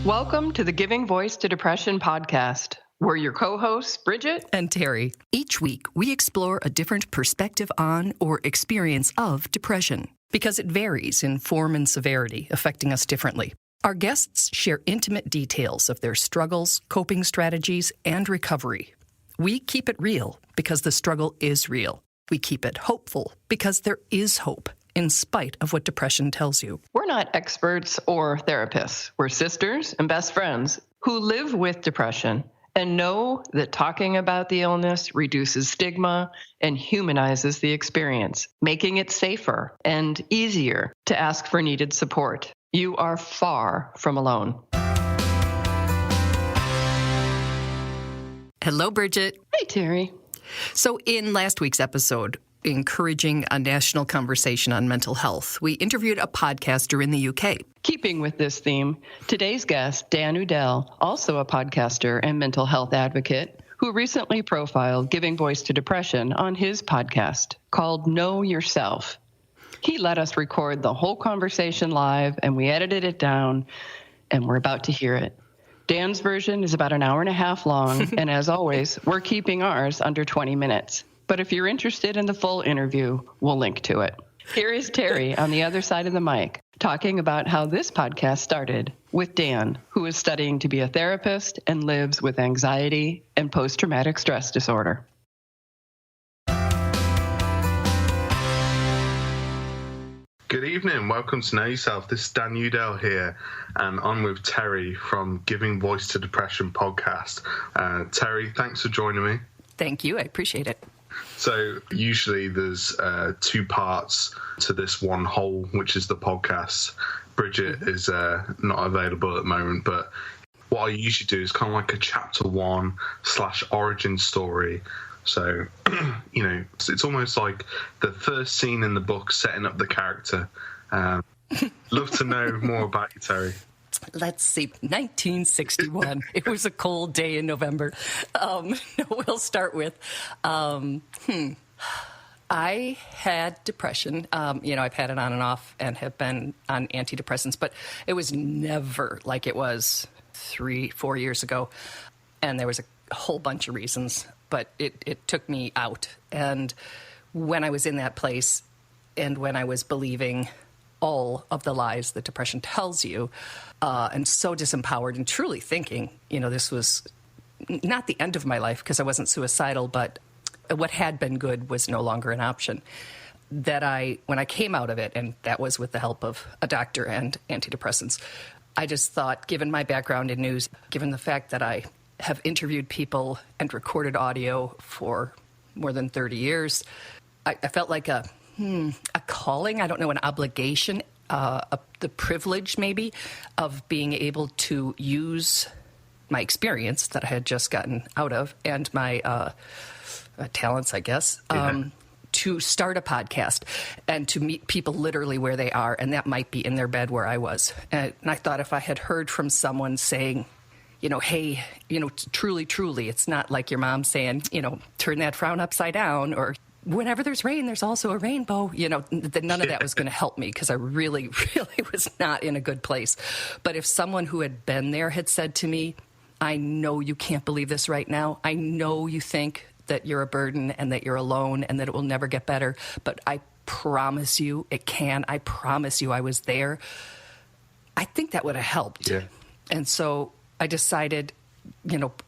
Welcome to the Giving Voice to Depression podcast. We're your co-hosts, Bridget and Terry. Each week, we explore a different perspective on or experience of depression because it varies in form and severity, affecting us differently. Our guests share intimate details of their struggles, coping strategies, and recovery. We keep it real because the struggle is real. We keep it hopeful because there is hope, in spite of what depression tells you. We're not experts or therapists. We're sisters and best friends who live with depression and know that talking about the illness reduces stigma and humanizes the experience, making it safer and easier to ask for needed support. You are far from alone. Hello, Bridget. Hey, Terry. So in last week's episode, encouraging a national conversation on mental health, we interviewed a podcaster in the UK. Keeping with this theme, today's guest, Dan Udell, also a podcaster and mental health advocate, who recently profiled giving voice to depression on his podcast called Know Yourself. He let us record the whole conversation live, and we edited it down, and we're about to hear it. Dan's version is about an hour and a half long, and as always, we're keeping ours under 20 minutes. But if you're interested in the full interview, we'll link to it. Here is Terry on the other side of the mic, talking about how this podcast started with Dan, who is studying to be a therapist and lives with anxiety and post-traumatic stress disorder. Good evening. Welcome to Know Yourself. This is Dan Udell here, and I'm with Terri from Giving Voice to Depression podcast. Terri, thanks for joining me. Thank you. I appreciate it. So usually there's two parts to this one whole, which is the podcast. Bridget is not available at the moment, but what I usually do is kind of like a chapter 1/origin story. So, you know, it's almost like the first scene in the book setting up the character. Love to know more about you, Terri. Let's see, 1961. It was a cold day in November. We'll start with, I had depression. I've had it on and off and have been on antidepressants, but it was never like it was 3-4 years ago. And there was a whole bunch of reasons, but it took me out. And when I was in that place and when I was believing all of the lies that depression tells you, and so disempowered and truly thinking, this was not the end of my life because I wasn't suicidal, but what had been good was no longer an option. When I came out of it, and that was with the help of a doctor and antidepressants, I just thought, given my background in news, given the fact that I have interviewed people and recorded audio for more than 30 years, I felt like a calling, I don't know, an obligation, the privilege maybe of being able to use my experience that I had just gotten out of and my talents, I guess, to start a podcast and to meet people literally where they are. And that might be in their bed where I was. And I thought if I had heard from someone saying, hey, truly, it's not like your mom saying, turn that frown upside down, or whenever there's rain, there's also a rainbow. That none of that was going to help me because I really, really was not in a good place. But if someone who had been there had said to me, I know you can't believe this right now. I know you think that you're a burden and that you're alone and that it will never get better. But I promise you it can. I promise you I was there. I think that would have helped. Yeah. And so I decided,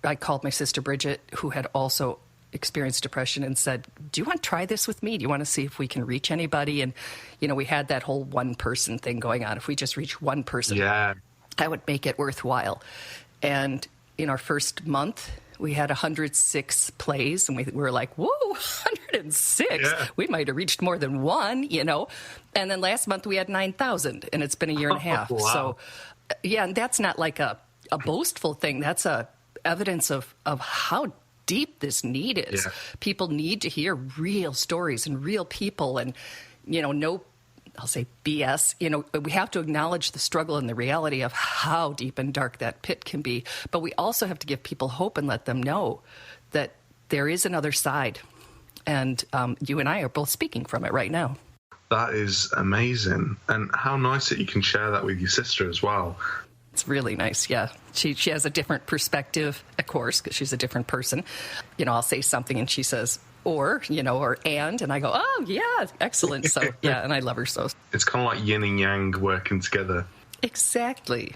I called my sister Bridget, who had also experienced depression, and said, do you want to try this with me? Do you want to see if we can reach anybody? And, we had that whole one person thing going on. If we just reach one person, yeah, that would make it worthwhile. And in our first month, we had 106 plays, and we were like, whoa, 106? Yeah. We might have reached more than one, And then last month we had 9,000, and it's been a year and a half. Wow. So, yeah, and that's not like a boastful thing. That's a evidence of how deep this need is. Yeah. People need to hear real stories and real people, and no, I'll say BS. We have to acknowledge the struggle and the reality of how deep and dark that pit can be, but we also have to give people hope and let them know that there is another side, and you and I are both speaking from it right now. That is amazing, and how nice that you can share that with your sister as well. It's really nice, yeah. She has a different perspective, of course, because she's a different person. I'll say something and she says, or and I go, oh, yeah, excellent. So, yeah, and I love her so. It's kind of like yin and yang working together. Exactly.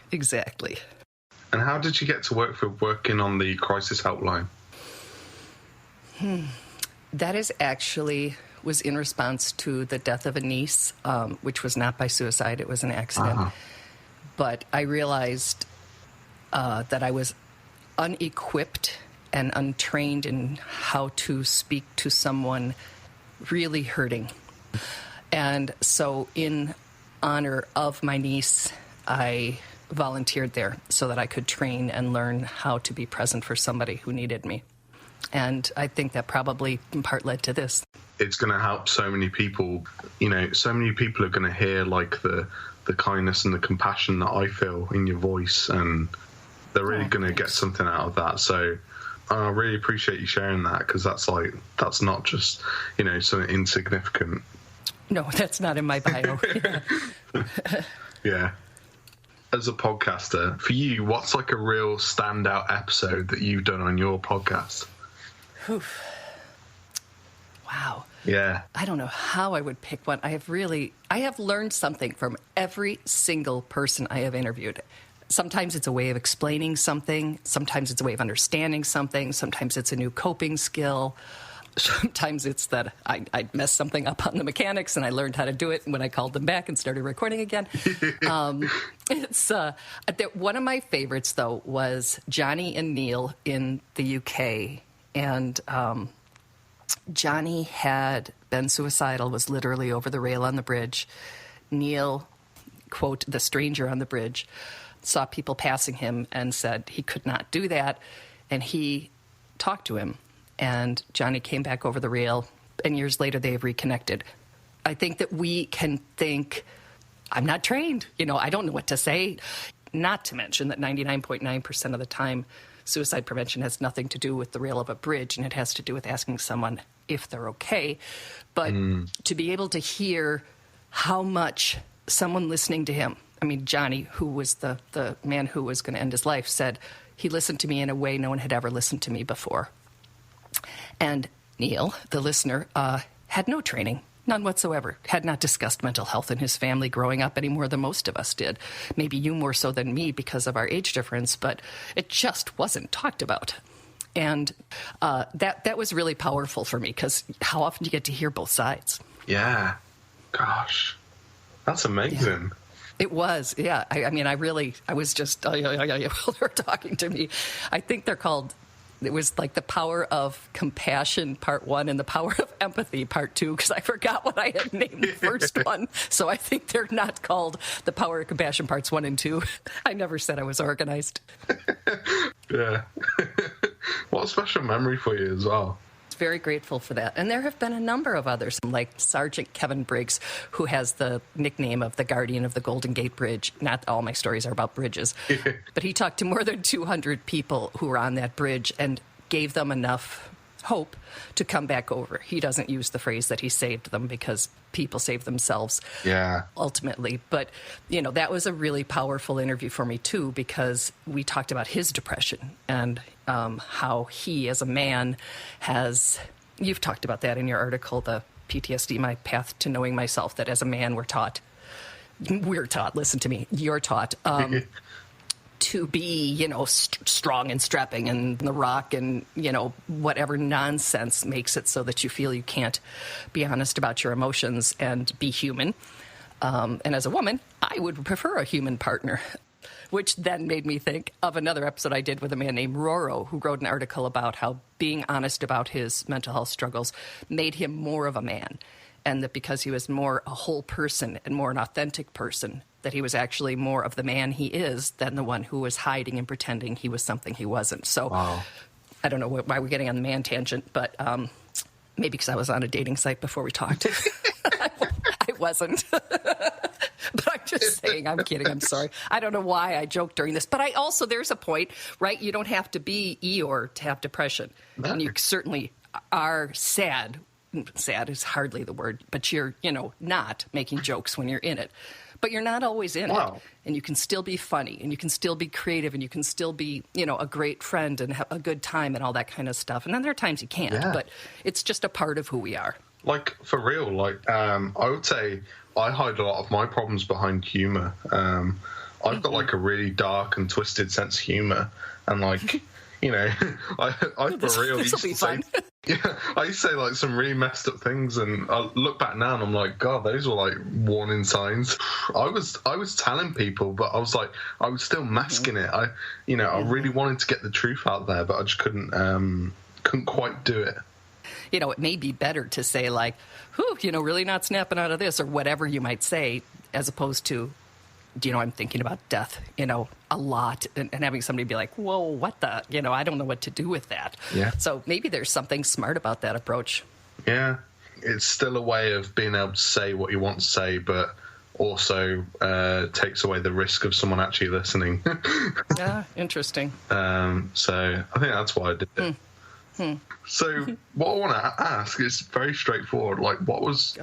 And how did you get to working on the crisis helpline? That is actually was in response to the death of a niece, which was not by suicide. It was an accident. Uh-huh. But I realized that I was unequipped and untrained in how to speak to someone really hurting. And so in honor of my niece, I volunteered there so that I could train and learn how to be present for somebody who needed me. And I think that probably in part led to this. It's going to help so many people. So many people are going to hear like the kindness and the compassion that I feel in your voice, and they're really going to get something out of that. So I really appreciate you sharing that, because that's not just, something insignificant. No, that's not in my bio. Yeah. As a podcaster, for you, what's like a real standout episode that you've done on your podcast? Oof. Wow. Yeah. I don't know how I would pick one. I have learned something from every single person I have interviewed. Sometimes it's a way of explaining something. Sometimes it's a way of understanding something. Sometimes it's a new coping skill. Sometimes it's that I messed something up on the mechanics and I learned how to do it when I called them back and started recording again. One of my favorites, though, was Johnny and Neil in the UK. And Johnny had been suicidal, was literally over the rail on the bridge. Neil, quote, the stranger on the bridge, saw people passing him and said he could not do that. And he talked to him. And Johnny came back over the rail, and years later they have reconnected. I think that we can think, I'm not trained, I don't know what to say. Not to mention that 99.9% of the time, suicide prevention has nothing to do with the rail of a bridge, and it has to do with asking someone if they're okay. But to be able to hear how much someone listening to him, Johnny, who was the man who was going to end his life, said he listened to me in a way no one had ever listened to me before. And Neil, the listener, had no training, none whatsoever, had not discussed mental health in his family growing up any more than most of us did. Maybe you more so than me because of our age difference, but it just wasn't talked about. And that was really powerful for me, because how often do you get to hear both sides? Yeah. Gosh, that's amazing. Yeah. It was, yeah. I was just, while they were talking to me. I think they're called... It was like the power of compassion, part 1, and the power of empathy, part 2, because I forgot what I had named the first one. So I think they're not called the power of compassion, parts 1 and 2. I never said I was organized. Yeah. What a special memory for you as well. Very grateful for that. And there have been a number of others, like Sergeant Kevin Briggs, who has the nickname of the Guardian of the Golden Gate Bridge. Not all my stories are about bridges. But he talked to more than 200 people who were on that bridge and gave them enough hope to come back over. He doesn't use the phrase that he saved them, because people save themselves ultimately. But, that was a really powerful interview for me, too, because we talked about his depression and how he, as a man, you've talked about that in your article, the PTSD, My Path to Knowing Myself, that as a man we're taught, listen to me, you're taught to be, strong and strapping and the rock and, whatever nonsense makes it so that you feel you can't be honest about your emotions and be human. And as a woman, I would prefer a human partner, which then made me think of another episode I did with a man named Roro, who wrote an article about how being honest about his mental health struggles made him more of a man. And that because he was more a whole person and more an authentic person, that he was actually more of the man he is than the one who was hiding and pretending he was something he wasn't. So I don't know why we're getting on the man tangent, but maybe because I was on a dating site before we talked. I wasn't. But I'm just saying, I'm kidding, I'm sorry. I don't know why I joked during this. But there's a point, right? You don't have to be Eeyore to have depression. No. And you certainly are sad. Sad is hardly the word, but you're, not making jokes when you're in it. But you're not always in Wow. it. And you can still be funny, and you can still be creative, and you can still be, you know, a great friend and have a good time and all that kind of stuff. And then there are times you can't, Yeah. but it's just a part of who we are. Like, for real, like, I would say I hide a lot of my problems behind humour. I've got, like, a really dark and twisted sense of humour. And, like, you know, I for real used to say... Yeah, I used to say, like, some really messed up things, and I look back now and I'm like, God, those were, like, warning signs. I was telling people, but I was, like, I was still masking it. I really wanted to get the truth out there, but I just couldn't quite do it. You know, it may be better to say, like, whew, you know, really not snapping out of this, or whatever you might say, as opposed to, you know, I'm thinking about death, you know, a lot, and having somebody be like, whoa, what the, you know, I don't know what to do with that. Yeah. So maybe there's something smart about that approach. Yeah. It's still a way of being able to say what you want to say, but also takes away the risk of someone actually listening. Yeah, interesting. So I think that's why I did it. So what I want to ask is very straightforward. Like, what was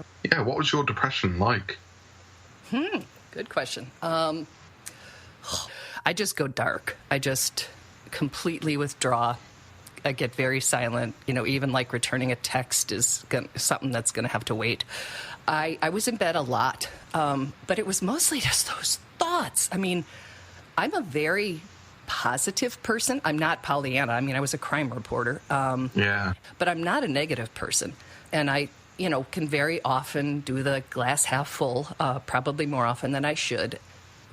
your depression like? Good question. I just go dark. I just completely withdraw. I get very silent. You know, even like returning a text is something that's going to have to wait. I was in bed a lot, but it was mostly just those thoughts. I mean, I'm a very positive person. I'm not Pollyanna. I mean, I was a crime reporter. But I'm not a negative person. And I, you know, can very often do the glass half full, probably more often than I should.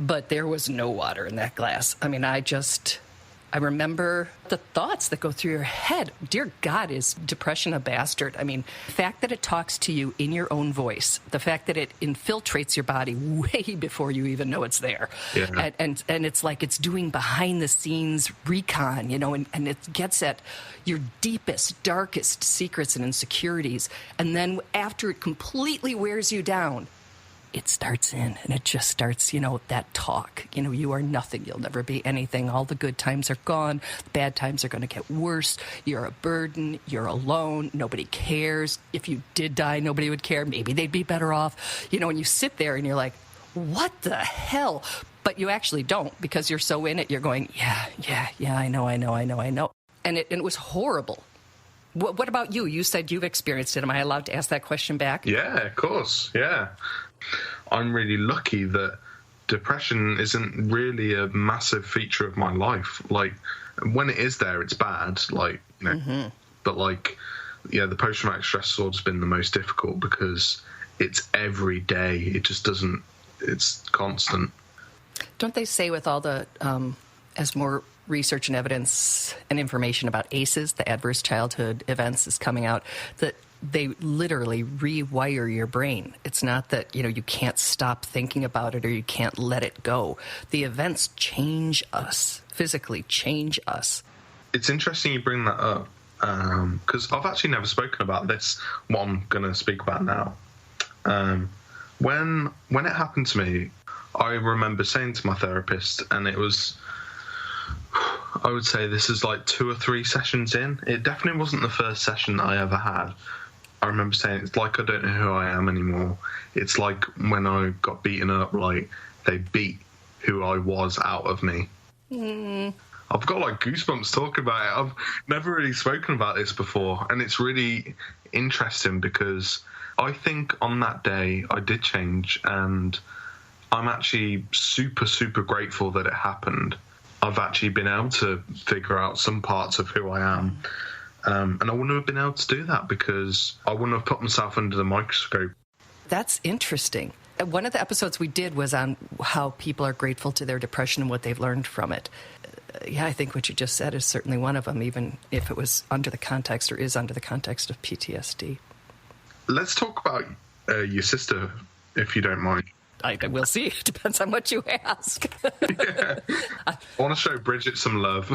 But there was no water in that glass. I mean, I remember the thoughts that go through your head. Dear God, is depression a bastard? I mean, the fact that it talks to you in your own voice, the fact that it infiltrates your body way before you even know it's there. Yeah. And it's like it's doing behind the scenes recon, you know, and it gets at your deepest, darkest secrets and insecurities. And then after it completely wears you down, it starts in, and it just starts, you know, that talk. You know, you are nothing. You'll never be anything. All the good times are gone. The bad times are going to get worse. You're a burden. You're alone. Nobody cares. If you did die, nobody would care. Maybe they'd be better off. You know, and you sit there and you're like, what the hell? But you actually don't, because you're so in it. You're going, yeah, I know. And it was horrible. What about you? You said you've experienced it. Am I allowed to ask that question back? Yeah, of course. Yeah. I'm really lucky that depression isn't really a massive feature of my life. Like, when it is there, it's bad. Like, you know, but like, yeah, the post-traumatic stress disorder's been the most difficult because it's every day. It just doesn't, it's constant. Don't they say with all the, as more research and evidence and information about ACEs, the adverse childhood events, is coming out, that they literally rewire your brain. It's not that, you know, you can't stop thinking about it or you can't let it go. The events change us, physically change us. It's interesting you bring that up, because I've actually never spoken about this, what I'm going to speak about now. When it happened to me, I remember saying to my therapist, and it was, I would say this is like 2 or 3 sessions in. It definitely wasn't the first session that I ever had. I remember saying, it's like I don't know who I am anymore. It's like when I got beaten up, like they beat who I was out of me. I've got like goosebumps talking about it. I've never really spoken about this before, and it's really interesting because I think on that day I did change, and I'm actually super, super grateful that it happened. I've actually been able to figure out some parts of who I am. And I wouldn't have been able to do that because I wouldn't have put myself under the microscope. That's interesting. One of the episodes we did was on how people are grateful to their depression and what they've learned from it. Yeah, I think what you just said is certainly one of them, even if it was under the context or is under the context of PTSD. Let's talk about your sister, if you don't mind. I will see. It depends on what you ask. Yeah. I want to show Bridget some love.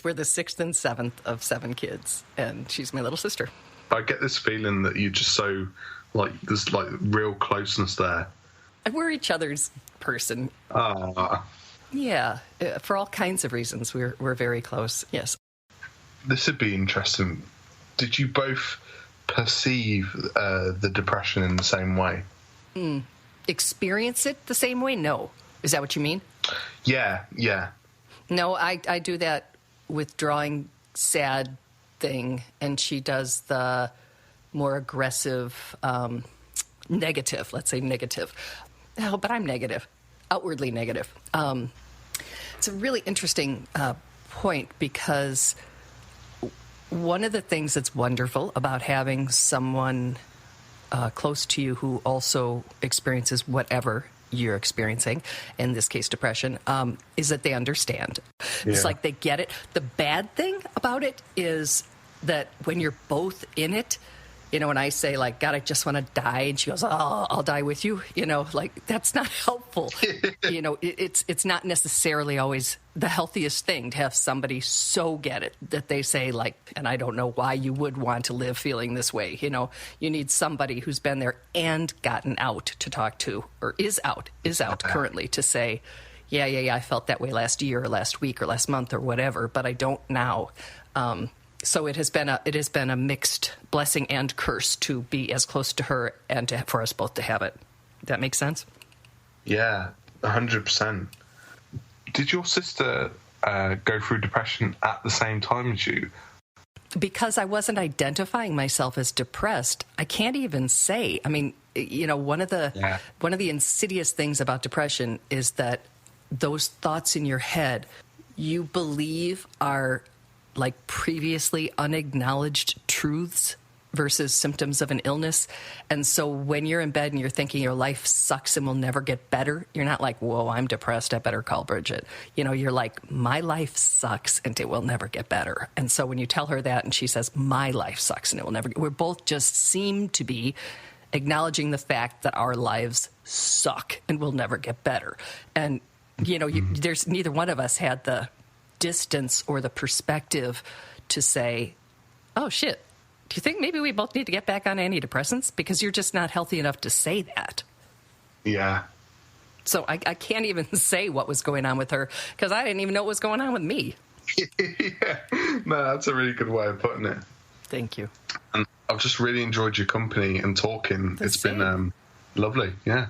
We're the 6th and 7th of 7 kids, and she's my little sister. I get this feeling that you're just so, like, there's, like, real closeness there. And we're each other's person. Yeah, for all kinds of reasons, we're very close, yes. This would be interesting. Did you both perceive the depression in the same way? experience it the same way? No. Is that what you mean? Yeah. No, I do that withdrawing sad thing, and she does the more aggressive, negative, let's say negative. Oh, but I'm negative, outwardly negative. It's a really interesting point, because one of the things that's wonderful about having someone close to you who also experiences whatever you're experiencing, in this case depression, is that they understand. Yeah. It's like they get it. The bad thing about it is that when you're both in it, you know, when I say, like, God, I just want to die, and she goes, oh, I'll die with you, you know, like, that's not helpful. You know, it's not necessarily always the healthiest thing to have somebody so get it that they say, like, and I don't know why you would want to live feeling this way. You know, you need somebody who's been there and gotten out to talk to, or is out currently, to say, yeah, I felt that way last year or last week or last month or whatever, but I don't now. So it has been a mixed blessing and curse to be as close to her and for us both to have it. That makes sense? Yeah, 100%. Did your sister go through depression at the same time as you? Because I wasn't identifying myself as depressed, I can't even say. I mean, you know, one of the insidious things about depression is that those thoughts in your head you believe are like previously unacknowledged truths versus symptoms of an illness. And so when you're in bed and you're thinking your life sucks and will never get better, you're not like, whoa, I'm depressed, I better call Bridget. You know, you're like, my life sucks and it will never get better. And so when you tell her that and she says, my life sucks and it will never get, we both just seem to be acknowledging the fact that our lives suck and will never get better. And, you know, there's neither one of us had the distance or the perspective to say, oh shit, do you think maybe we both need to get back on antidepressants? Because you're just not healthy enough to say that. Yeah. So I can't even say what was going on with her, because I didn't even know what was going on with me. Yeah. No, that's a really good way of putting it. Thank you. And I've just really enjoyed your company and talking. It's been lovely. Yeah.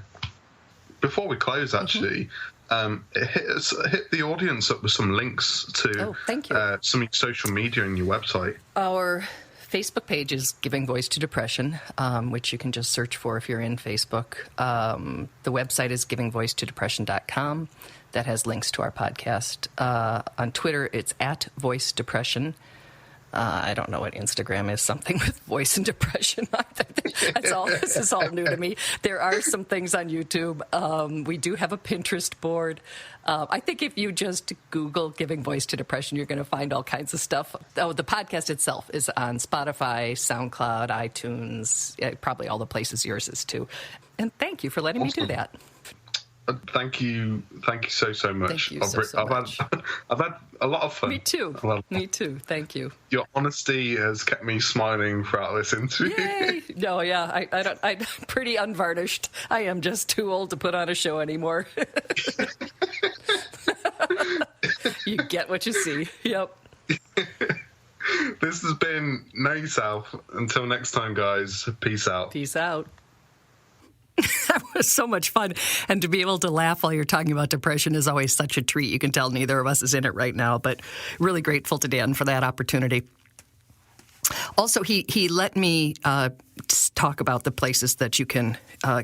Before we close, actually, hit the audience up with some links to thank you. Some social media and your website. Our Facebook page is Giving Voice to Depression, which you can just search for if you're in Facebook. The website is givingvoicetodepression.com. That has links to our podcast. On Twitter, it's @VoiceDepression. I don't know what Instagram is, something with voice and depression. That's all. This is all new to me. There are some things on YouTube. We do have a Pinterest board. I think if you just Google Giving Voice to Depression, you're going to find all kinds of stuff. Oh, the podcast itself is on Spotify, SoundCloud, iTunes, probably all the places yours is too. And thank you for letting me do that. Thank you so much. Thank you so much. I've had a lot of fun. Me too. Thank you. Your honesty has kept me smiling throughout this interview. Yay! No, yeah, I'm pretty unvarnished. I am just too old to put on a show anymore. You get what you see. Yep. This has been Know Yourself. Until next time, guys. Peace out. Peace out. That was so much fun. And to be able to laugh while you're talking about depression is always such a treat. You can tell neither of us is in it right now, but really grateful to Dan for that opportunity. Also, he let me talk about the places that you can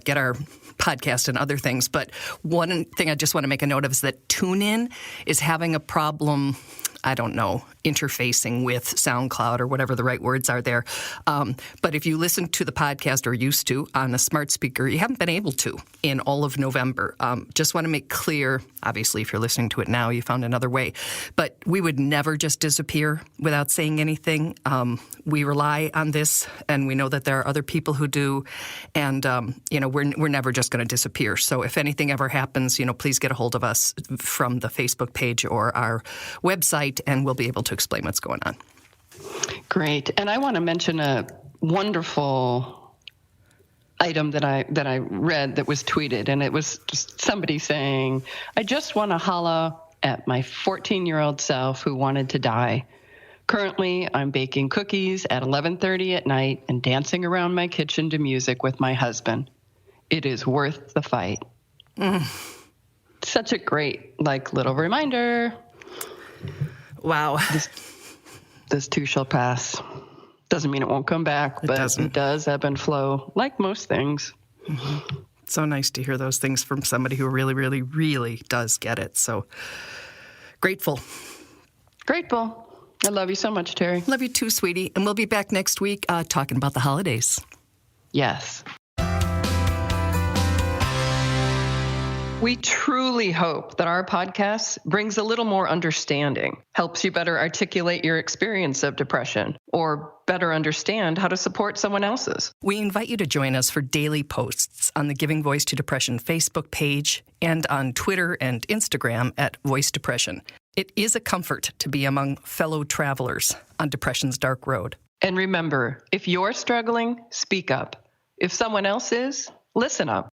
get our podcast and other things. But one thing I just want to make a note of is that TuneIn is having a problem, I don't know, interfacing with SoundCloud or whatever the right words are there. But if you listen to the podcast or used to on a smart speaker, you haven't been able to in all of November. Just want to make clear, obviously, if you're listening to it now, you found another way. But we would never just disappear without saying anything. We rely on this, and we know that there are other people who do. And, we're never just going to disappear. So if anything ever happens, please get a hold of us from the Facebook page or our website, and we'll be able to explain what's going on. Great. And I want to mention a wonderful item that I read that was tweeted, and it was just somebody saying, I just want to holla at my 14-year-old self who wanted to die. Currently, I'm baking cookies at 11:30 at night and dancing around my kitchen to music with my husband. it is worth the fight. Such a great, little reminder. Wow. This too shall pass. Doesn't mean it won't come back, but it does ebb and flow, like most things. Mm-hmm. So nice to hear those things from somebody who really, really, really does get it. So grateful. Grateful. I love you so much, Terri. Love you too, sweetie. And we'll be back next week talking about the holidays. Yes. We truly hope that our podcast brings a little more understanding, helps you better articulate your experience of depression, or better understand how to support someone else's. We invite you to join us for daily posts on the Giving Voice to Depression Facebook page and on Twitter and Instagram at Voice Depression. It is a comfort to be among fellow travelers on depression's dark road. And remember, if you're struggling, speak up. If someone else is, listen up.